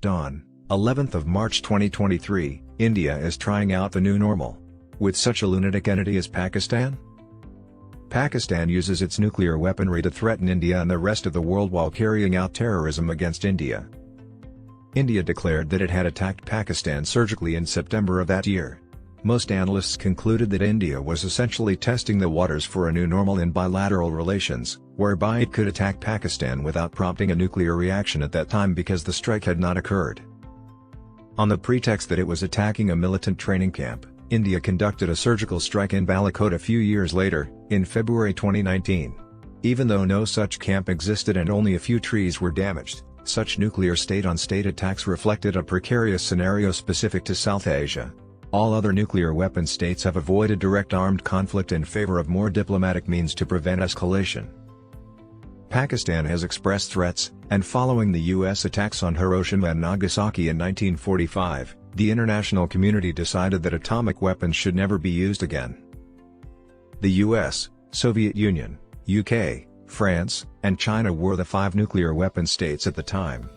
On 11th of March 2023, India is trying out the new normal. With such a lunatic entity as Pakistan? Pakistan uses its nuclear weaponry to threaten India and the rest of the world while carrying out terrorism against India. India declared that it had attacked Pakistan surgically in September of that year. Most analysts concluded that India was essentially testing the waters for a new normal in bilateral relations, whereby it could attack Pakistan without prompting a nuclear reaction at that time because the strike had not occurred. On the pretext that it was attacking a militant training camp, India conducted a surgical strike in Balakot a few years later, in February 2019. Even though no such camp existed and only a few trees were damaged, such nuclear state-on-state attacks reflected a precarious scenario specific to South Asia. All other nuclear weapon states have avoided direct armed conflict in favor of more diplomatic means to prevent escalation. Pakistan has expressed threats, and following the U.S. attacks on Hiroshima and Nagasaki in 1945, the international community decided that atomic weapons should never be used again. The US, Soviet Union, UK, France, and China were the 5 nuclear weapon states at the time.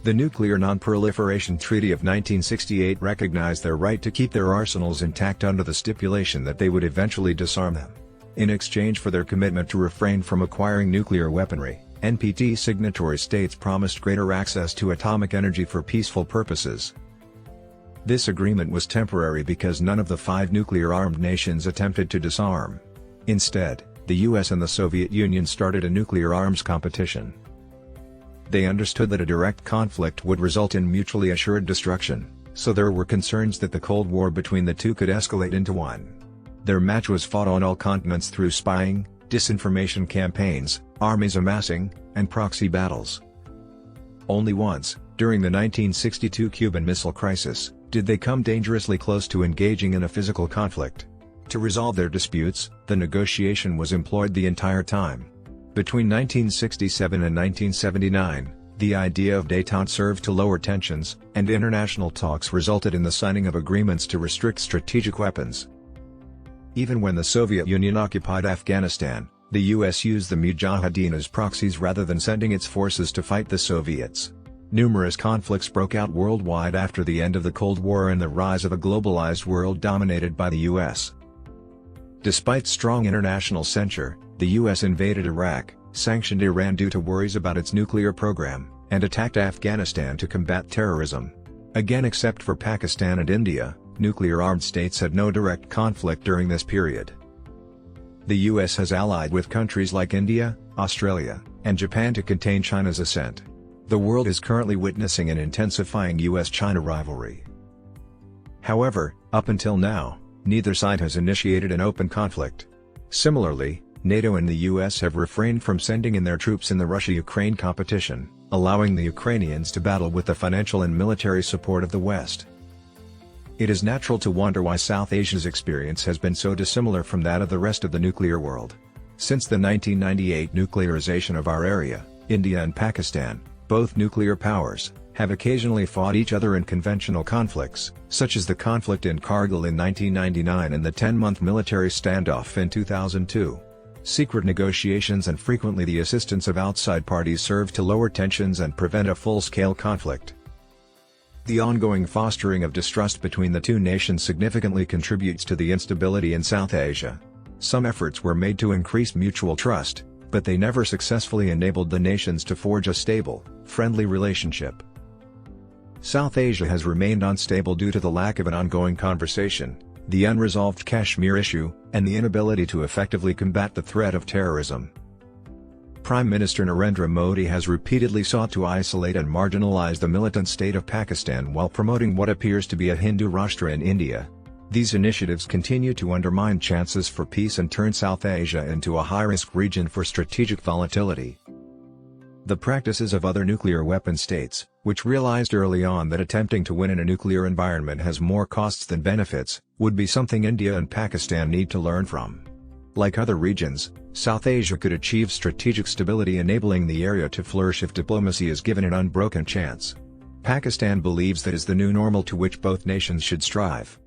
The Nuclear Non-Proliferation Treaty of 1968 recognized their right to keep their arsenals intact under the stipulation that they would eventually disarm them. In exchange for their commitment to refrain from acquiring nuclear weaponry, NPT signatory states promised greater access to atomic energy for peaceful purposes. This agreement was temporary because none of the 5 nuclear-armed nations attempted to disarm. Instead, the US and the Soviet Union started a nuclear arms competition. They understood that a direct conflict would result in mutually assured destruction, so there were concerns that the Cold War between the two could escalate into one. Their match was fought on all continents through spying, disinformation campaigns, armies amassing, and proxy battles. Only once, during the 1962 Cuban Missile Crisis, did they come dangerously close to engaging in a physical conflict. To resolve their disputes, the negotiation was employed the entire time. Between 1967 and 1979, the idea of détente served to lower tensions, and international talks resulted in the signing of agreements to restrict strategic weapons. Even when the Soviet Union occupied Afghanistan, the US used the Mujahideen as proxies rather than sending its forces to fight the Soviets. Numerous conflicts broke out worldwide after the end of the Cold War and the rise of a globalized world dominated by the US. Despite strong international censure, the US invaded Iraq, sanctioned Iran due to worries about its nuclear program, and attacked Afghanistan to combat terrorism. Again, except for Pakistan and India, nuclear-armed states had no direct conflict during this period. The US has allied with countries like India, Australia, and Japan to contain China's ascent. The world is currently witnessing an intensifying US-China rivalry. However, up until now, neither side has initiated an open conflict. Similarly, NATO and the US have refrained from sending in their troops in the Russia-Ukraine competition, allowing the Ukrainians to battle with the financial and military support of the West. It is natural to wonder why South Asia's experience has been so dissimilar from that of the rest of the nuclear world. Since the 1998 nuclearization of our area, India and Pakistan, both nuclear powers, have occasionally fought each other in conventional conflicts, such as the conflict in Kargil in 1999 and the 10-month military standoff in 2002. Secret negotiations and frequently the assistance of outside parties serve to lower tensions and prevent a full-scale conflict. The ongoing fostering of distrust between the two nations significantly contributes to the instability in South Asia. Some efforts were made to increase mutual trust, but they never successfully enabled the nations to forge a stable, friendly relationship. South Asia has remained unstable due to the lack of an ongoing conversation, the unresolved Kashmir issue, and the inability to effectively combat the threat of terrorism. Prime Minister Narendra Modi has repeatedly sought to isolate and marginalize the militant state of Pakistan while promoting what appears to be a Hindu Rashtra in India. These initiatives continue to undermine chances for peace and turn South Asia into a high-risk region for strategic volatility. The practices of other nuclear weapon states, which realized early on that attempting to win in a nuclear environment has more costs than benefits, would be something India and Pakistan need to learn from. Like other regions, South Asia could achieve strategic stability, enabling the area to flourish if diplomacy is given an unbroken chance. Pakistan believes that is the new normal to which both nations should strive.